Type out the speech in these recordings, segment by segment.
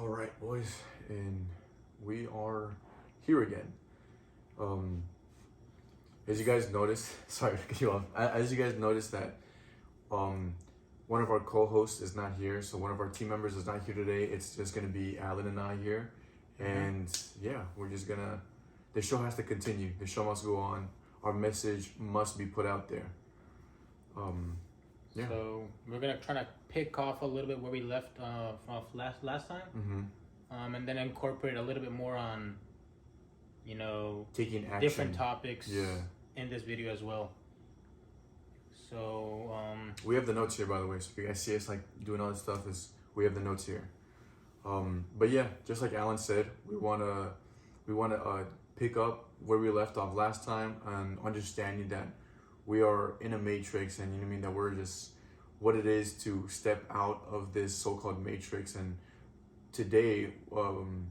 All right, boys, and we are here again. Um, as you guys noticed, sorry to cut you off. As you guys noticed that um, one of our co-hosts is not here, so one of our team members is not here today. It's just gonna be Alan and I here, and yeah, we're just gonna. The show has to continue. The show must go on. Our message must be put out there. Yeah. So we're gonna try to pick off a little bit where we left from last time, and then incorporate a little bit more on, Taking action. different topics Yeah. in this video as well. So We have the notes here, by the way. So if you guys see us like doing all this stuff, we have the notes here. But yeah, just like Alan said, we wanna pick up where we left off last time and understanding that we are in a matrix, and you know what I mean, that we're just what it is to step out of this so-called matrix. And today,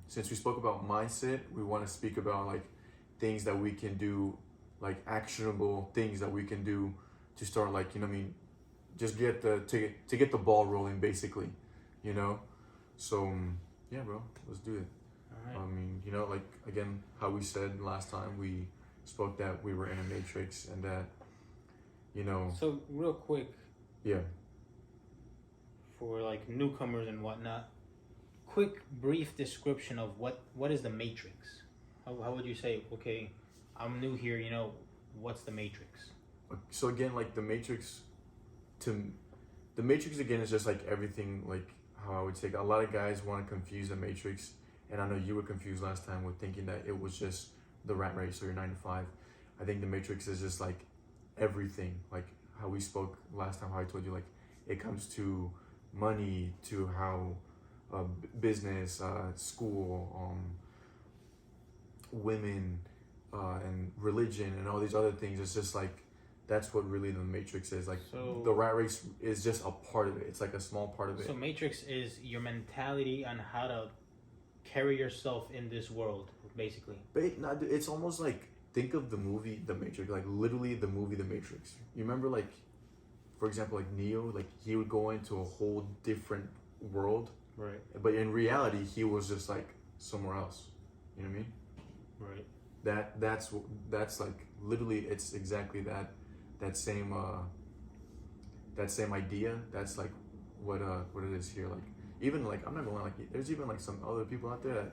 since we spoke about mindset, we want to speak about like things that we can do, like actionable things that we can do to start, like, you know what I mean, just get to get the ball rolling, basically, you know. So yeah, bro, let's do it. all right. I mean, you know, like again, how we said last time we spoke that we were in a matrix and that, you know, So real quick, yeah. for like newcomers and whatnot, quick brief description of what is the matrix? How would you say? Okay, I'm new here. What's the matrix? So again, like the matrix again is just like everything, like how I would say a lot of guys want to confuse the matrix, and I know you were confused last time with thinking that it was just the rat race or your 9 to 5. I think the matrix is just like everything, like how we spoke last time, how I told you, like it comes to money, to how business, school, women, and religion and all these other things. It's just like that's what really the matrix is. Like So- the rat race is just a part of it. It's like a small part of it. So matrix is your mentality on how to carry yourself in this world, basically. But it's almost like, think of the movie The Matrix, like literally the movie The Matrix. You remember, like, for example, like Neo, like he would go into a whole different world, Right. but in reality he was just like somewhere else. You know what I mean? Right. That's like literally, it's exactly that same idea. That's like what it is here. Like even like, I'm not gonna lie, like there's even like some other people out there that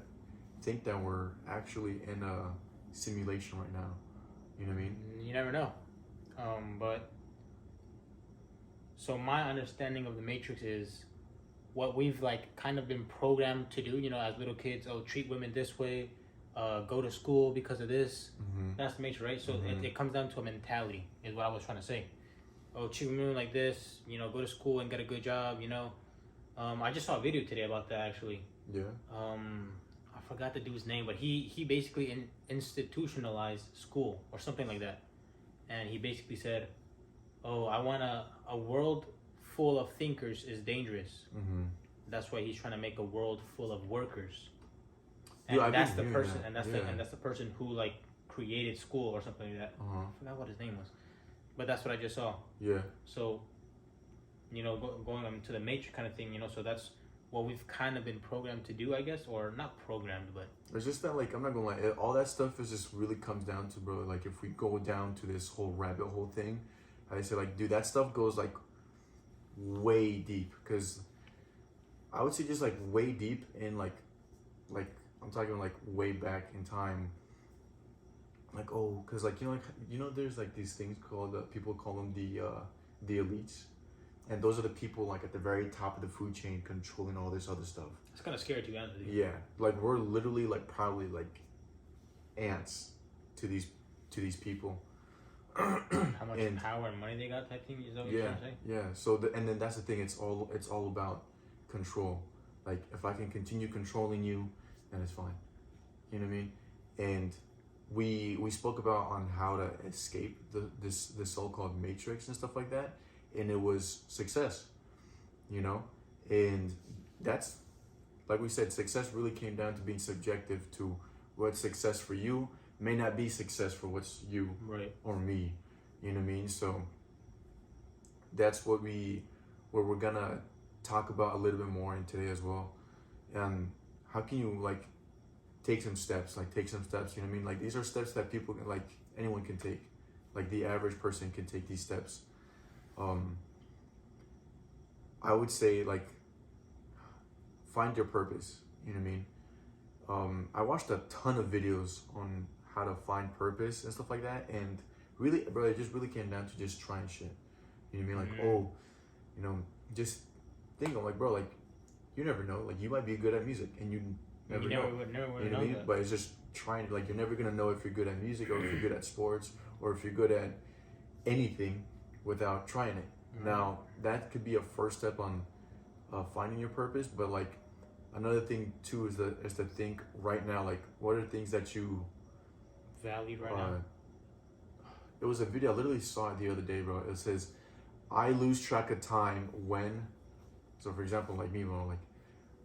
think that we're actually in a simulation right now. You know what I mean? You never know. But so my understanding of the matrix is what we've like kind of been programmed to do, as little kids. Oh, treat women this way, go to school because of this. That's the matrix, right? So it comes down to a mentality, is what I was trying to say. Oh, treat women like this, go to school and get a good job, I just saw a video today about that, actually. Yeah. I forgot the dude's name, but he basically institutionalized school or something like that. And he basically said, oh, I want a world full of thinkers is dangerous. That's why he's trying to make a world full of workers. And Dude, that's the person, that. and that's the person who like created school or something like that. I forgot what his name was, but that's what I just saw. Yeah. So, going to the matrix kind of thing, so that's what we've kind of been programmed to do, I guess, or not programmed, but It's just that, like, I'm not gonna lie, all that stuff is just really comes down to, bro, like if we go down to this whole rabbit hole thing, I say, like, dude, that stuff goes like way deep, because I would say just like way deep in like I'm talking like way back in time, like, oh, because like there's like these things called people call them the elites, and those are the people like at the very top of the food chain controlling all this other stuff. it's kind of scary to be honest with you. Yeah, like we're literally like probably like ants to these people. How much power and money they got, type thing, is that what you're trying to say? Yeah. So and then that's the thing. It's all about control. Like if I can continue controlling you, then it's fine. You know what I mean? And we spoke about on how to escape this so-called matrix and stuff like that, and it was success. And that's, like we said, success really came down to being subjective to what's success for you may not be success for what's you Right. or me. You know what I mean? So that's what we're gonna talk about a little bit more in today as well. how can you like take some steps, you know what I mean? Like these are steps that people can, like anyone can take, like the average person can take these steps. I would say like find your purpose, you know what I mean? I watched a ton of videos on how to find purpose and stuff like that, and really, bro, it just really came down to just trying shit. You know what I mean? Like, oh, you know, just think, I'm like, bro, like, you never know. Like, you might be good at music, and you never know. Would you know what I mean? that. But it's just trying, like, you're never gonna know if you're good at music or if you're good at sports or if you're good at anything without trying it. Now, that could be a first step on finding your purpose, but like, another thing too is to think right now, like, what are things that you value right now? It was a video, I literally saw it the other day, bro. It says, I lose track of time when, so for example, like me, bro, like,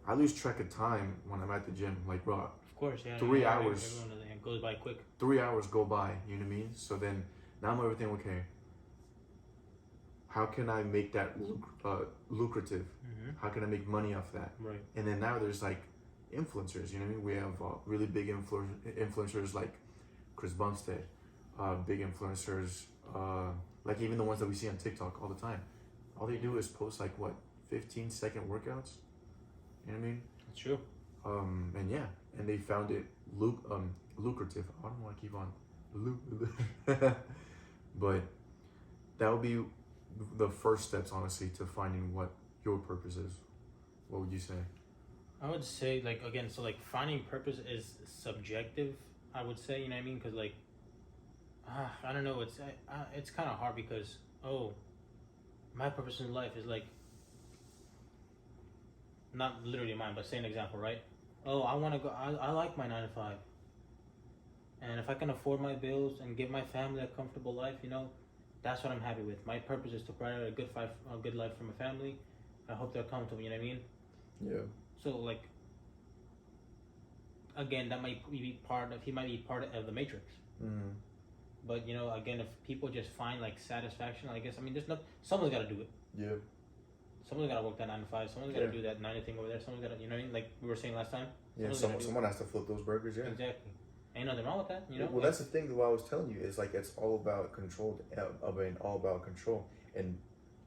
I lose track of time when I'm at the gym. Like, bro, of course, yeah. 3 hours. It goes by quick. 3 hours go by, you know what I mean? So then, now I'm everything, okay, how can I make that lucrative? How can I make money off that? Right. And then now there's like influencers, you know what I mean? We have really big influencers like Chris Bumstead, big influencers, like even the ones that we see on TikTok all the time. All they do is post like what, 15-second workouts? You know what I mean? That's true. And yeah, and they found it lucrative. I don't want to keep on but that would be the first steps, honestly, to finding what your purpose is. What would you say? I would say, like, again, so like finding purpose is subjective, I would say, you know what I mean? Because like, I don't know, it's kind of hard because, my purpose in life is like, not literally mine, but say an example, right? I want to go, I like my 9 to 5. And if I can afford my bills and give my family a comfortable life, you know, that's what I'm happy with. My purpose is to provide a good life for my family. I hope they're comfortable, you know what I mean? Yeah. So like, again, that might be he might be part of the matrix. But you know, again, if people just find like satisfaction, I guess, I mean, someone's got to do it. Yeah. Someone's got to work that 9 to 5. Someone's got to do that 90 thing over there. Someone's got to, you know what I mean? Like we were saying last time. Yeah, someone has to flip those burgers, yeah. Exactly. Ain't nothing wrong with that, you know? Well, that's the thing, what I was telling you, is like, it's all about control, all about control. And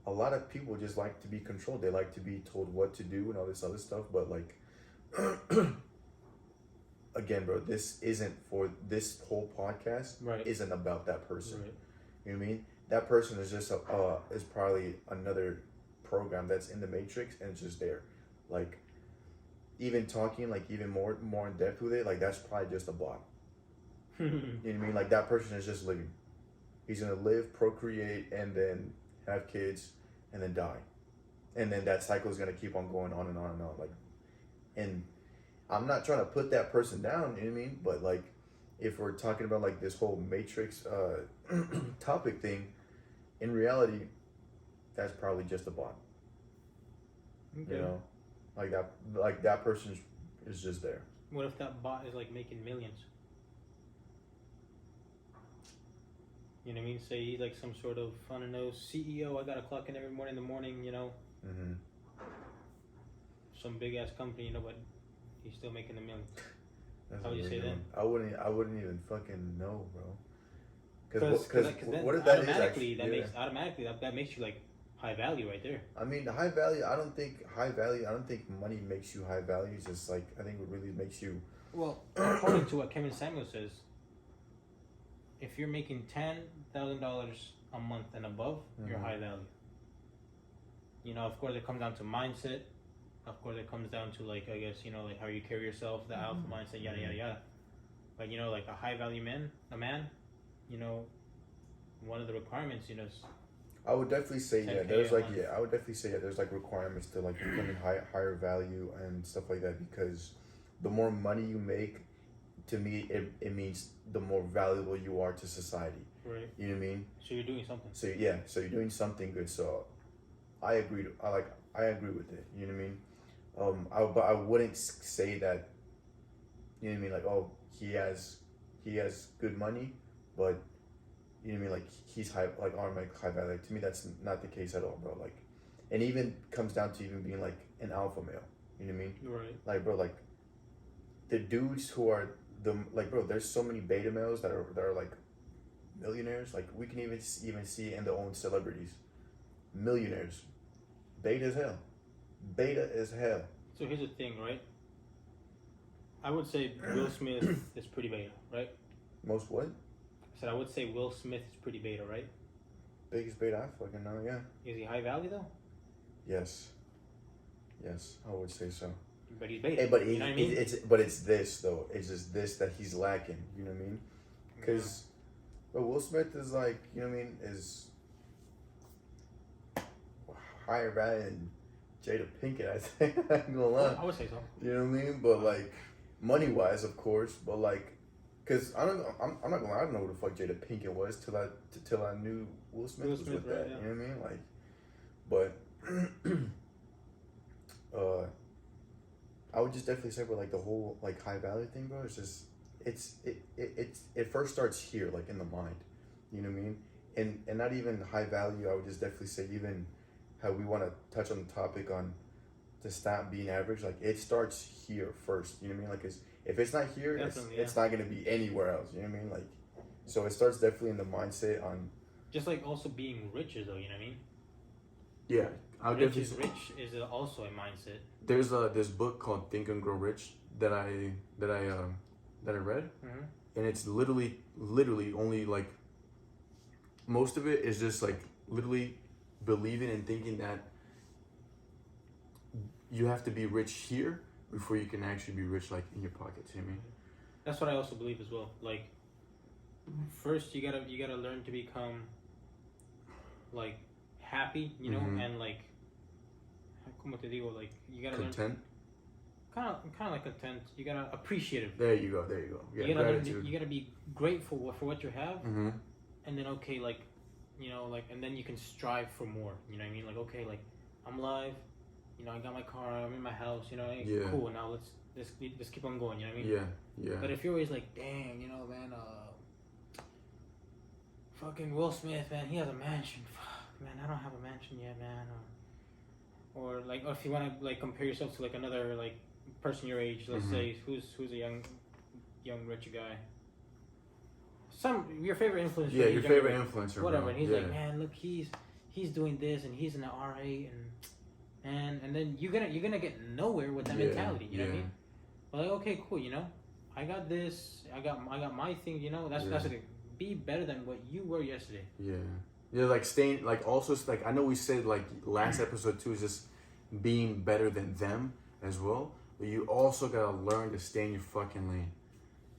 a lot of people just like to be controlled. They like to be told what to do and all this other stuff. But like, again, bro, this whole podcast right. isn't about that person. Right. You know what I mean? That person is just is probably another program that's in the matrix and it's just there. Like, even talking like even more in depth with it, like that's probably just a bot. You know what I mean? Like that person is just living. He's gonna live, procreate, and then have kids, and then die, and then that cycle is gonna keep on going on and on and on. Like, and I'm not trying to put that person down. You know what I mean? But like, if we're talking about like this whole matrix topic thing, in reality, that's probably just a bot. Okay. You know, like that person is just there. What if that bot is like making millions? You know what I mean? Say he's like some sort of, I don't know, CEO. I got to clock in every morning you know. Some big ass company, you know, but he's still making the millions. How would you say that? I wouldn't even fucking know, bro. Because what if that is automatically that makes you like high value right there. I mean, high value. I don't think money makes you high value. It's just like, I think what really makes you. Well, according to what Kevin Samuel says, if you're making $10,000 a month and above, you're high value. You know, of course, it comes down to mindset. Of course, it comes down to like, I guess, you know, like how you carry yourself, the alpha mindset, yada yada yada. But you know, like a high value man, you know, one of the requirements, you know. I would definitely say I would definitely say there's like requirements to like becoming higher value and stuff like that, because the more money you make, to me it means the more valuable you are to society. Right. You know what I mean? So you're doing something. So yeah, so you're doing something good. So I agree with it. You know what I mean? But I wouldn't say that. You know what I mean? Like, oh, he has good money, but you know what I mean? Like he's high, like automatic high value. Like, to me, that's not the case at all, bro. Like, and even comes down to even being like an alpha male. You know what I mean? Right. Like, bro, like the dudes who are like, bro, there's so many beta males that are like millionaires. Like, we can even see in their own celebrities, millionaires, beta as hell, beta as hell. So here's the thing, right? I would say Will Smith is pretty beta, right? Most what? I said I would say Will Smith is pretty beta, right? Biggest beta I fucking know, yeah. Is he high value though? Yes, I would say so. But he's beta. Hey, but you know what I mean? it's this though. It's just this that he's lacking. You know what I mean? Because, Will Smith is like, you know what I mean, is higher value than Jada Pinkett. I think. I ain't gonna lie. I would say so. You know what I mean? But like, money wise, of course. But like, cause I'm not gonna lie. I don't know who the fuck Jada Pinkett was till I knew Will Smith was with that. Yeah. You know what I mean? Like, I would just definitely say, with like the whole like high value thing, bro. It's just it first starts here, like in the mind. You know what I mean? And not even high value. I would just definitely say even how we want to touch on the topic on to stop being average. Like, it starts here first. You know what I mean? Like, if it's not here, it's not gonna be anywhere else. You know what I mean? Like, so it starts definitely in the mindset on. Just like also being rich, though. You know what I mean? Yeah, I would definitely. Rich is also a mindset. There's this book called Think and Grow Rich that I read, and it's literally only like, most of it is just like literally believing and thinking that you have to be rich here before you can actually be rich, like, in your pockets. You know what I mean? That's what I also believe as well. Like, first you gotta learn to become like happy, you know, and like, como te digo, like, you gotta content. Kind of like content. You gotta appreciative. There you go. Yeah, you gotta be grateful for what you have, and then like, you know, like, and then you can strive for more. You know what I mean? Like, okay, like, I'm alive. You know, I got my car. I'm in my house. You know, cool. Now let's keep on going. You know what I mean? Yeah. But if you're always like, dang, you know, man, fucking Will Smith, man, he has a mansion. Fuck, man, I don't have a mansion yet, man. Or like, or if you want to like compare yourself to like another like person your age, let's say who's a young rich guy. Your favorite influencer. Yeah, your favorite influencer. Whatever. Bro. And he's like, man, look, he's doing this and he's in the RA and then you're gonna get nowhere with that mentality. You know what I mean? But like, okay, cool. You know, I got this. I got my thing. You know, that's like, be better than what you were yesterday. Yeah, like staying, like, also, like, I know we said like last episode too is just being better than them as well, but you also gotta learn to stay in your fucking lane.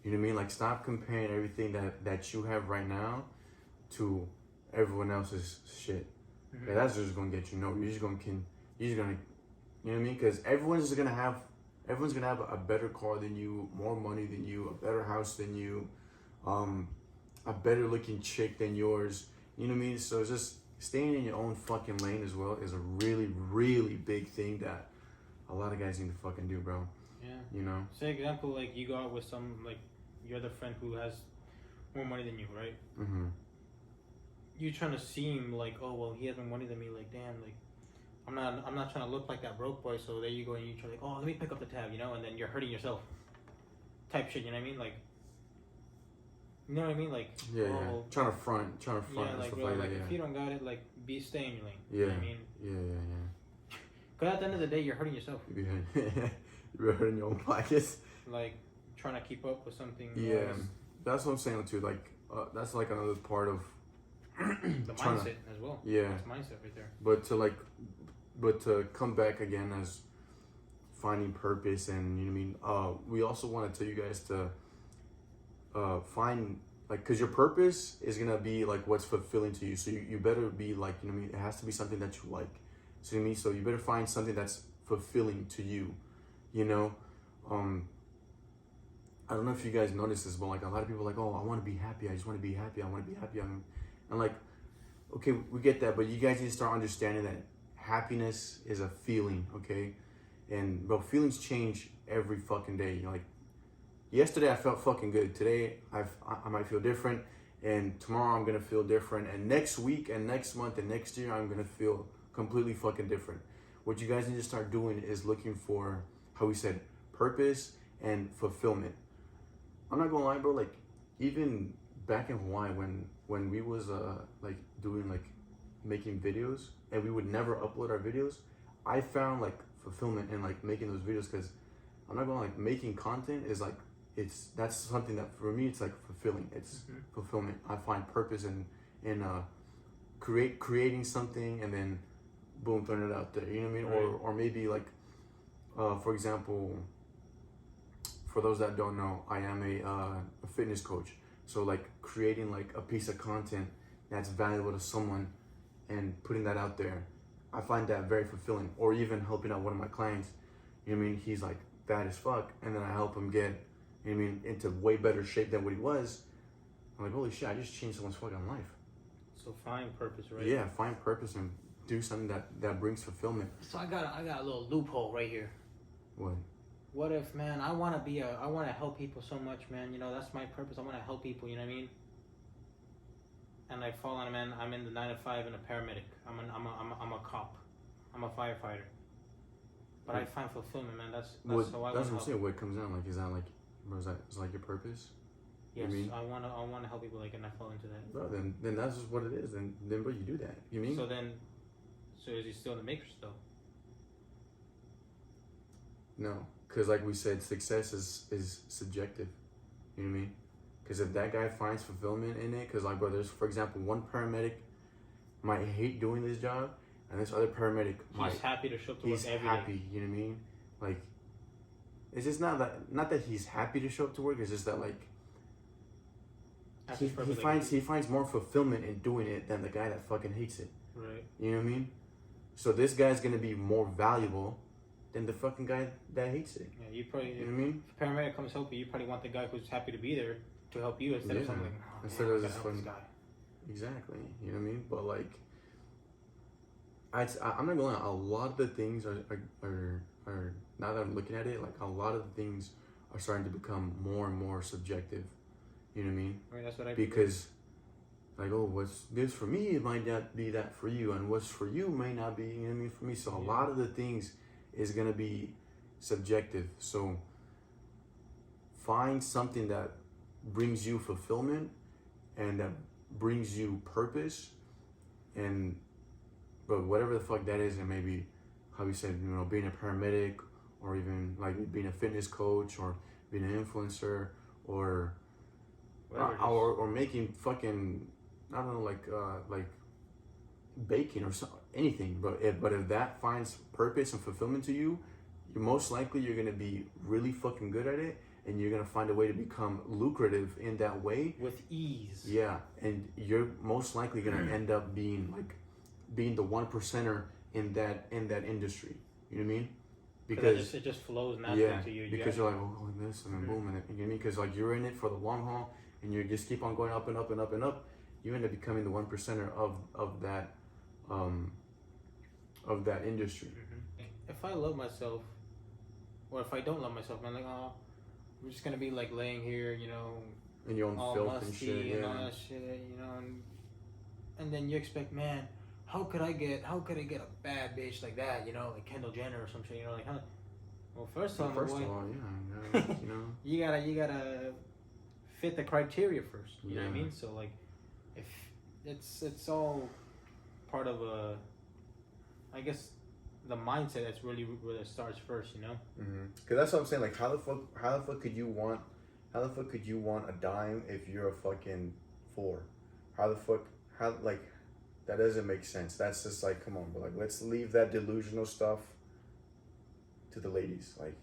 You know what I mean? Like, stop comparing everything that you have right now to everyone else's shit. Like, that's just gonna get you nowhere. You're just gonna, you know what I mean? Because everyone's gonna have a better car than you, more money than you, a better house than you, a better looking chick than yours. You know what I mean? So it's just staying in your own fucking lane as well is a really, really big thing that a lot of guys need to fucking do, bro. Yeah. You know? Say example, like, you go out with some, like, your other friend who has more money than you, right? You trying to seem like, oh, well, he has more money than me. Like, damn, like, I'm not trying to look like that broke boy. So there you go, and you try like, oh, let me pick up the tab, you know, and then you're hurting yourself. Type shit, you know what I mean? Like, you know what I mean? Like, trying to front, yeah, and like, stuff bro, like like, that. if you don't got it, like, stay in your lane. Yeah. You know what I mean? Yeah. Because at the end of the day, you're hurting yourself. You're hurting your own pockets. Like, trying to keep up with something. Yeah, that's what I'm saying too. Like, that's like another part of the mindset as well. Yeah, that's mindset right there. But to come back again as finding purpose, and you know what I mean. We also want to tell you guys to find, like, because your purpose is gonna be like what's fulfilling to you. So you better be like, you know what I mean. It has to be something that you like. So you know what I mean. So you better find something that's fulfilling to you. You know. I don't know if you guys notice this, but like a lot of people are like, oh, I want to be happy. I just want to be happy. I want to be happy. And like, okay, we get that, but you guys need to start understanding that happiness is a feeling, okay? And bro, feelings change every fucking day. You know, like, yesterday I felt fucking good. Today I might feel different, and tomorrow I'm gonna feel different, and next week and next month and next year I'm gonna feel completely fucking different. What you guys need to start doing is looking for, how we said, purpose and fulfillment. I'm not gonna lie, bro. Like, even back in Hawaii, when we was like doing like making videos, and we would never upload our videos, I found like fulfillment in like making those videos, because I'm not gonna like making content is like that's something that for me it's like fulfilling. It's fulfillment. I find purpose in creating something and then boom, throwing it out there. You know what I mean? Right. Or maybe like for example, for those that don't know, I am a fitness coach. So like creating like a piece of content that's valuable to someone and putting that out there, I find that very fulfilling. Or even helping out one of my clients, you know what I mean? He's like fat as fuck, and then I help him get, you know what I mean, into way better shape than what he was. I'm like, holy shit, I just changed someone's fucking life. So find purpose, right? Yeah, find purpose and do something that brings fulfillment. So I got a little loophole right here. What? What if, man, I want to help people so much, man. You know, that's my purpose. I want to help people. You know what I mean? And I fall on, man. I'm in the 9 to 5 and a paramedic. I'm a cop. I'm a firefighter. But I find fulfillment, man. That's how I want to help. That's what I'm saying. What comes down, like, is that like, bro, is like your purpose? Yes, you mean? I wanna help people, like, and I fall into that. Bro, then that's just what it is. Then bro, you do that. You mean? So is he still in the matrix though? No, because like we said, success is subjective. You know what I mean? Because if that guy finds fulfillment in it, because like, bro, there's, for example, one paramedic might hate doing this job, and this other paramedic he's happy to show up to work every day. He's happy, you know what I mean? Like, it's just not that he's happy to show up to work. It's just that like he finds more fulfillment in doing it than the guy that fucking hates it. Right. You know what I mean? So this guy's gonna be more valuable than the fucking guy that hates it. Yeah, you probably. You know what I mean? If a paramedic comes help you probably want the guy who's happy to be there to help you instead of something. Oh, instead man, of this fucking guy. Exactly. You know what I mean? But like, I'm not gonna lie. A lot of the things are now that I'm looking at it, like a lot of the things are starting to become more and more subjective. You know what I mean? Right, that's what I. Because, like, oh, what's this for me? It might not be that for you, and what's for you may not be. You know what I mean? For me, so a lot of the things is gonna be subjective. So find something that brings you fulfillment and that brings you purpose, and but whatever the fuck that is, and maybe how we said, you know, being a paramedic, or even like being a fitness coach, or being an influencer, or making fucking, I don't know, like baking or anything. But if that finds purpose and fulfillment to you, most likely you're gonna be really fucking good at it, and you're gonna find a way to become lucrative in that way with ease. Yeah, and you're most likely gonna end up being the 1%er in that industry. You know what I mean? Because it just flows naturally to you. Because you're like, oh, this, and then boom, and you know what I mean? Because like you're in it for the long haul, and you just keep on going up and up and up and up. You end up becoming the 1%er of that industry. If I love myself, or if I don't love myself, man, like, oh, I'm just gonna be like laying here, you know, in your own all filth musty and shit, and all that shit, you know, and then you expect, man, how could I get a bad bitch like that, you know, like Kendall Jenner or some shit, you know, like, huh? Well, first of all, yeah, you know, you gotta fit the criteria first. You know what I mean? So like, if it's all part of I guess the mindset that's really where it starts first, you know. Because that's what I'm saying. Like, how the fuck could you want a dime if you're a fucking 4? That doesn't make sense. That's just like, come on, but like, let's leave that delusional stuff to the ladies. Like,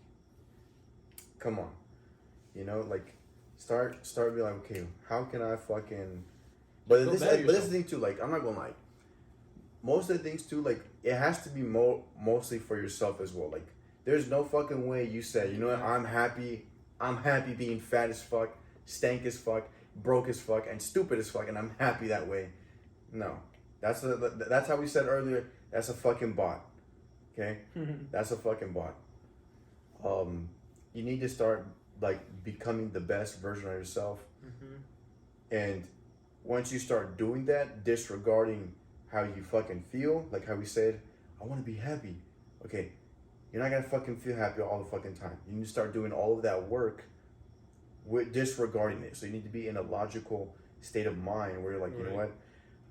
come on, you know, like, start being like, okay, how can I fucking, but this is the thing too, like, I'm not gonna lie, most of the things too, like, it has to be mostly for yourself as well. Like, there's no fucking way you say, you know what, I'm happy being fat as fuck, stank as fuck, broke as fuck, and stupid as fuck, and I'm happy that way. No, that's how we said earlier, that's a fucking bot. Okay? That's a fucking bot. You need to start like becoming the best version of yourself. And once you start doing that, disregarding how you fucking feel, like how we said, I want to be happy. Okay, you're not gonna fucking feel happy all the fucking time. You need to start doing all of that work with disregarding it. So you need to be in a logical state of mind where you're like, you know what,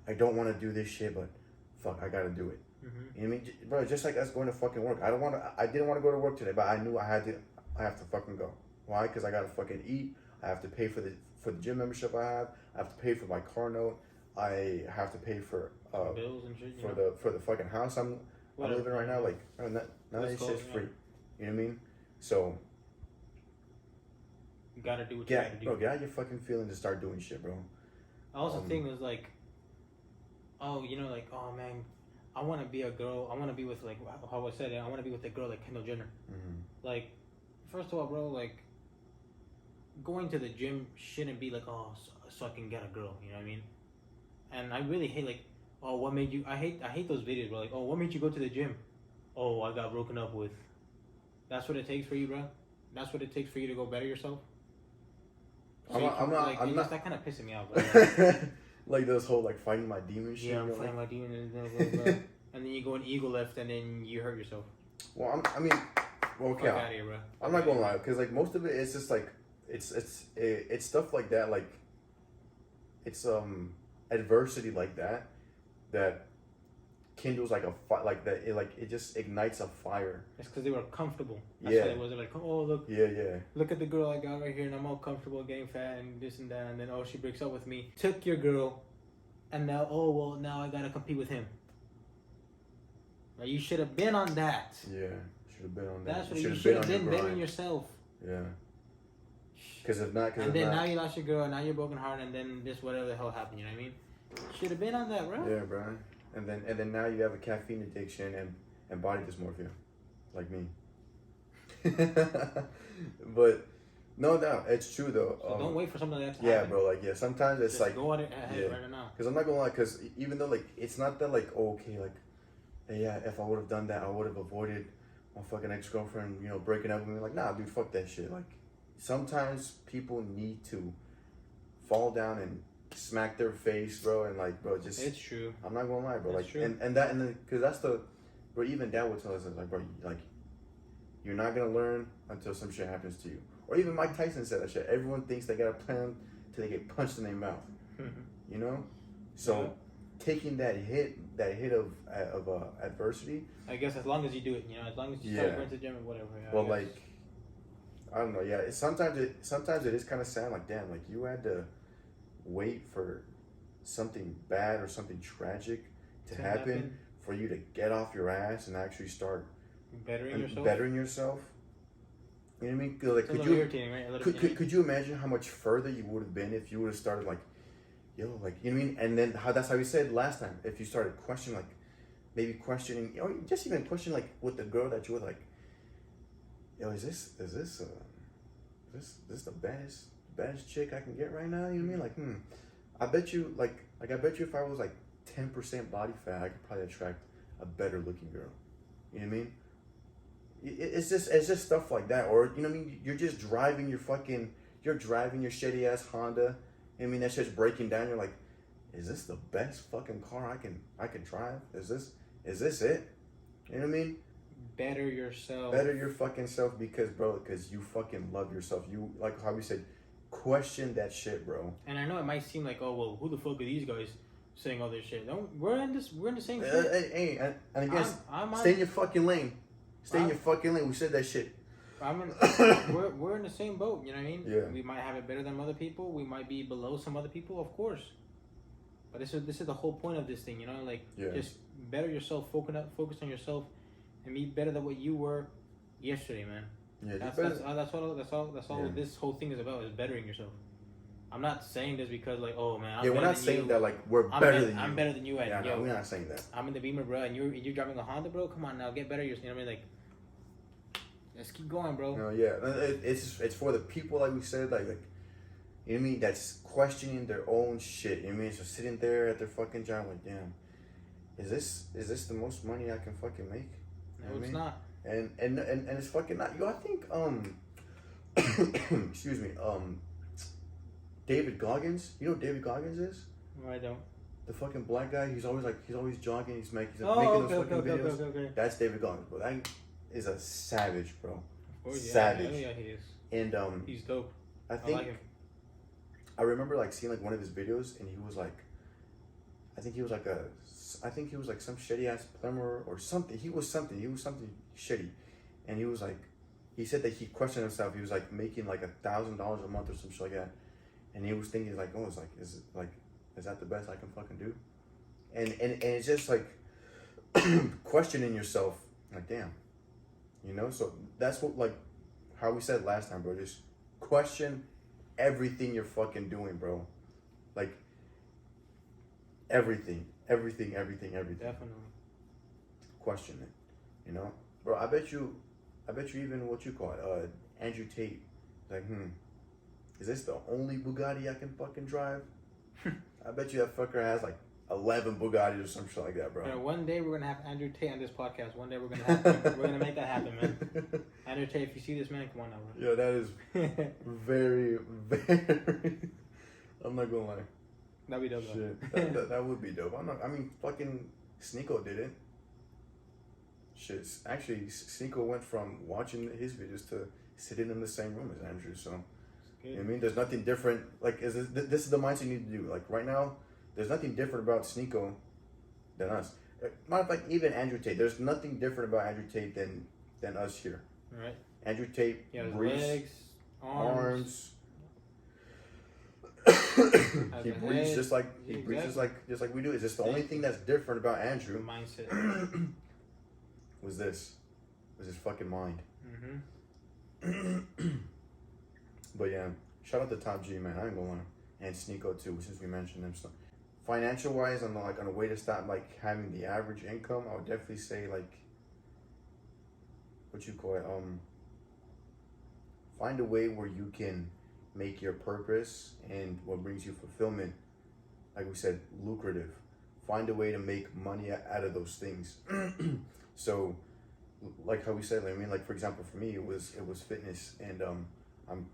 I don't want to do this shit, but fuck, I gotta do it. You know what I mean, bro? Just like us going to fucking work. I didn't want to go to work today, but I knew I have to fucking go. Why? Because I gotta fucking eat. I have to pay for the gym membership I have to pay for my car note. I have to pay for bills and shit. For the fucking house I'm living right now. Like none of this shit's free. You know what I mean? So you gotta do what you gotta do. Bro, get out your fucking feelings and start doing shit, bro. Also, thing is like, oh, you know, like, oh man, I want to be a girl. I want to be with, like, how I said it. I want to be with a girl like Kendall Jenner. Like, first of all, bro, like, going to the gym shouldn't be like, oh, so I can get a girl. You know what I mean? And I really hate, like, oh, what made you? I hate those videos, bro. Like, oh, what made you go to the gym? Oh, I got broken up with. That's what it takes for you, bro. That's what it takes for you to go better yourself. So I'm not. That kind of pissing me off, bro. Like this whole like fighting my demon shit. Yeah, I'm fighting my demon, and then you go in ego lift, and then you hurt yourself. Well, okay. Fuck out of here, bro. I'm not gonna lie, because like most of it is just like it's stuff like that, like it's adversity like that kindles like a fire, like that. It just ignites a fire. It's because they were comfortable. That's what it was. They're like, oh look. Yeah. Look at the girl I got right here, and I'm all comfortable getting fat and this and that, and then she breaks up with me. Took your girl, and now now I gotta compete with him. Like, you should have been on that. Yeah, should have been on that. That's what you should have been bettering yourself. Yeah. Because if not, now you lost your girl, now you're broken heart, and then this whatever the hell happened. You know what I mean? Should have been on that, bro. Yeah, bro. And then now you have a caffeine addiction and body dysmorphia, like me. But no doubt, it's true though. So don't wait for something like that to happen. happen. Yeah, bro. Like sometimes it's just like go at it ahead right now. Because I'm not gonna lie, because even though like it's not that like okay, like hey, yeah, if I would have done that, I would have avoided my fucking ex-girlfriend, breaking up with me. Like, nah, dude, fuck that shit. Like sometimes people need to fall down and smack their face, bro, and like, bro, just it's true. I'm not gonna lie, bro. It's like, true. and because that's the, bro. Even Dad would tell us, like, bro, like, you're not gonna learn until some shit happens to you. Or even Mike Tyson said that shit. Everyone thinks they got a plan till they get punched in their mouth. You know, so taking that hit of adversity. I guess as long as you do it, as long as you start going to the gym or whatever. Well, like, I don't know. Yeah, sometimes it is kind of sad. Like, damn, like you had to wait for something bad or something tragic to happen for you to get off your ass and actually start bettering yourself. You know what I mean? Like, could you imagine how much further you would have been if you would have started like, yo, like, you know what I mean? And then that's how we said last time. If you started questioning, like, maybe questioning, or just even question, like, with the girl that you were like, yo, is this the baddest chick I can get right now? You know what I mean? Like, I bet you, like I bet you if I was like 10% body fat, I could probably attract a better looking girl. You know what I mean? It's just stuff like that. Or, you know what I mean? You're just driving your shitty ass Honda. You know what I mean? That shit's breaking down. You're like, is this the best fucking car I can drive? Is this it? You know what I mean? Better yourself. Better your fucking self because you fucking love yourself. You, like how we said, question that shit, bro. And I know it might seem like, oh well, who the fuck are these guys saying all this shit? We're in the same shit. Hey, and again, stay in your fucking lane. Stay in your fucking lane. We said that shit. We're in the same boat. You know what I mean? Yeah. We might have it better than other people. We might be below some other people, of course. But this is the whole point of this thing. Just better yourself. Focus on yourself. And be better than what you were yesterday, man. Yeah, that's all this whole thing is about, is bettering yourself. I'm not saying this because like, oh man, we're not saying that like we're better than you. I'm better than you. Yeah, we're not saying that. I'm in the Beamer, bro, and you're driving a Honda, bro. Come on now, get better. You know what I mean? Like, let's keep going, bro. No, yeah, it's for the people, like we said, like you know what I mean, that's questioning their own shit. You know what I mean? So sitting there at their fucking job, like, damn, is this the most money I can fucking make? No, it's not. And it's fucking not. I think excuse me, David Goggins. You know what David Goggins is? No, I don't. The fucking black guy. He's always jogging. He's making those fucking videos. Okay. That's David Goggins, bro. is a savage, bro. Oh, yeah. Savage. Yeah, he is. And he's dope. I think like him. I remember like seeing like one of his videos, and he was like, I think he was like some shitty ass plumber or something. He was something shitty, and he was like, he said that he questioned himself. He was like making like $1,000 a month or some shit like that, and he was thinking like, oh, is that the best I can fucking do? And it's just like questioning yourself, like, damn, you know. So that's what, like how we said last time, bro. Just question everything you're fucking doing, bro. Like everything. Definitely. Question it, you know, bro. I bet you even what you call it, Andrew Tate, like, is this the only Bugatti I can fucking drive? I bet you that fucker has like 11 Bugattis or some shit like that, bro. You know, one day we're gonna have Andrew Tate on this podcast. One day we're gonna make that happen, man. Andrew Tate, if you see this, man, come on now, bro. Yeah, that is very, very. I'm not gonna lie. That'd be dope. Shit, that would be dope. I mean, fucking Sneeko did it. Shit, actually, Sneeko went from watching his videos to sitting in the same room as Andrew. So, you know what I mean, there's nothing different. Like, this is the mindset you need to do. Like right now, there's nothing different about Sneeko than us. Matter of fact, even Andrew Tate. There's nothing different about Andrew Tate than us here. Right. Andrew Tate breathes, legs, arms. He breathes just like just like we do. It's just the only thing that's different about Andrew. Mindset. was his fucking mind. Mm-hmm. But yeah, shout out to Top G, man. I ain't gonna lie, and Sneeko too, since we mentioned him. So, financial wise, on a way to start like having the average income, I would definitely say like, what you call it, find a way where you can make your purpose and what brings you fulfillment, like we said, lucrative. Find a way to make money out of those things. So, like how we said, I mean, like for example, for me, it was fitness, and I'm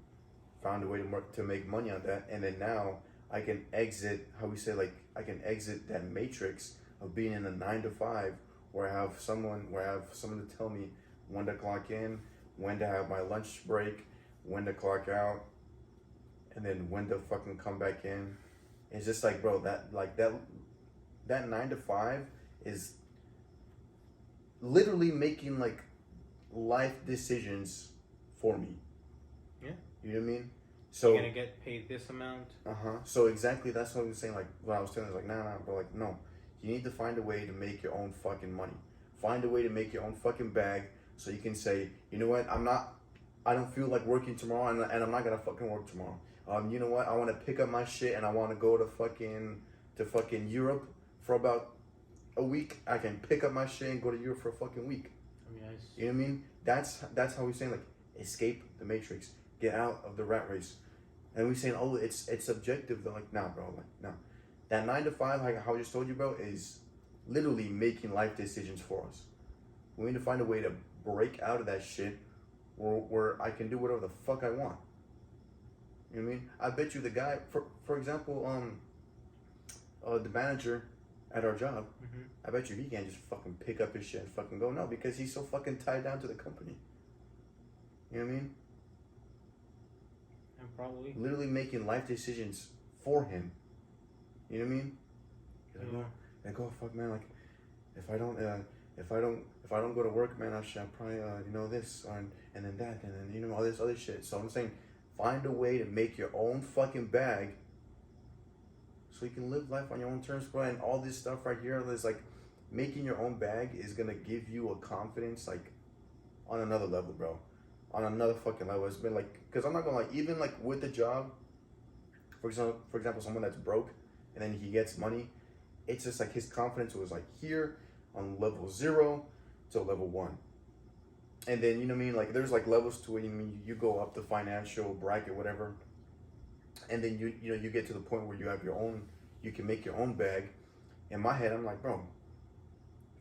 found a way to make money on that, and then now I can exit. How we say, like I can exit that matrix of being in a 9 to 5, where I have someone to tell me when to clock in, when to have my lunch break, when to clock out, and then when to fucking come back in. It's just like, bro, that 9 to 5 is literally making like life decisions for me. Yeah. You know what I mean? So you're gonna get paid this amount. So exactly, that's what I was saying. Like what I was telling, like, nah, bro, like no, you need to find a way to make your own fucking money. Find a way to make your own fucking bag, so you can say, you know what, I don't feel like working tomorrow, and I'm not gonna fucking work tomorrow. You know what, I want to pick up my shit and I want to go to fucking Europe for about a week. I can pick up my shit and go to Europe for a fucking week. Nice. You know what I mean? That's how we're saying, like, escape the matrix, get out of the rat race. And we're saying, oh, it's subjective though. Like, nah, bro, like, nah. That 9 to 5, like how I just told you, bro, is literally making life decisions for us. We need to find a way to break out of that shit where I can do whatever the fuck I want. You know what I mean? I bet you the guy, for example, the manager at our job, I bet you he can't just fucking pick up his shit and fucking go. No, because he's so fucking tied down to the company. You know what I mean? And probably literally making life decisions for him. You know what I mean? Like, oh fuck, man, like if I don't go to work, man, I should probably this and then that and then all this other shit. So I'm saying, find a way to make your own fucking bag, so you can live life on your own terms, bro. And all this stuff right here is like, making your own bag is gonna give you a confidence like on another level, bro. On another fucking level. It's been like, because I'm not gonna lie, even like with the job, for example, someone that's broke and then he gets money, it's just like his confidence was like here on level 0 to level 1. And then, you know what I mean, like there's like levels to it. You go up the financial bracket, whatever, and then you get to the point where you have your own, you can make your own bag. In my head, I'm like, bro,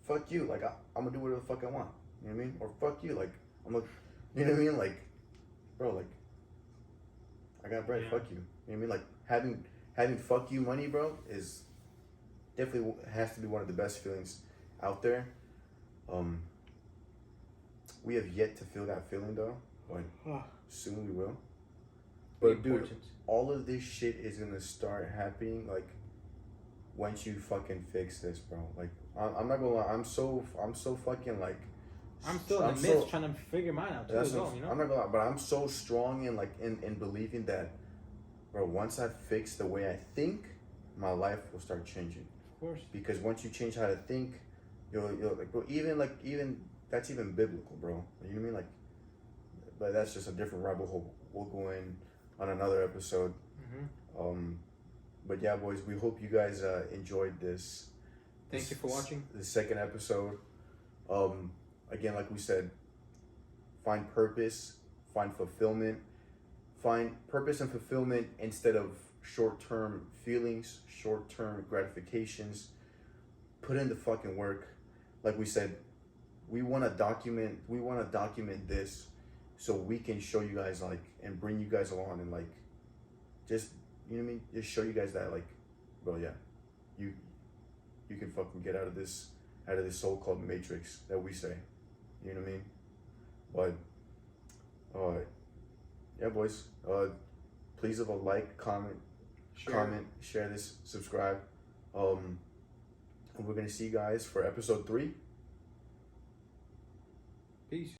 fuck you, like I'm gonna do whatever the fuck I want. You know what I mean? Or fuck you, like I'm like, you know what I mean? Like, bro, like I got bread, fuck you. You know what I mean? Like having fuck you money, bro, is definitely has to be one of the best feelings out there. We have yet to feel that feeling though, but soon we will. The But dude, importance. all of this shit is gonna start happening like once you fucking fix this, bro. Like I'm not gonna lie, I'm so fucking like. I'm still in the midst trying to figure mine out too as well, you know? I'm not gonna lie, but I'm so strong in like in believing that, bro, once I fix the way I think, my life will start changing. Of course. Because once you change how to think, you'll like, bro, even that's even biblical, bro. You know what I mean? Like, but that's just a different rabbit hole. We'll go in on another episode. Mm-hmm. But yeah, boys, we hope you guys enjoyed this. Thank you for watching. The second episode. Again, like we said, find purpose, find fulfillment, find purpose and fulfillment instead of short-term feelings, short-term gratifications. Put in the fucking work. Like we said, we want to document this so we can show you guys like and bring you guys along and like just, you know what I mean, just show you guys that like, bro, yeah, you can fucking get out of this so-called matrix that we say. You know what I mean? But yeah, boys, please leave a like, comment, share this, subscribe. And we're gonna see you guys for episode 3. Peace.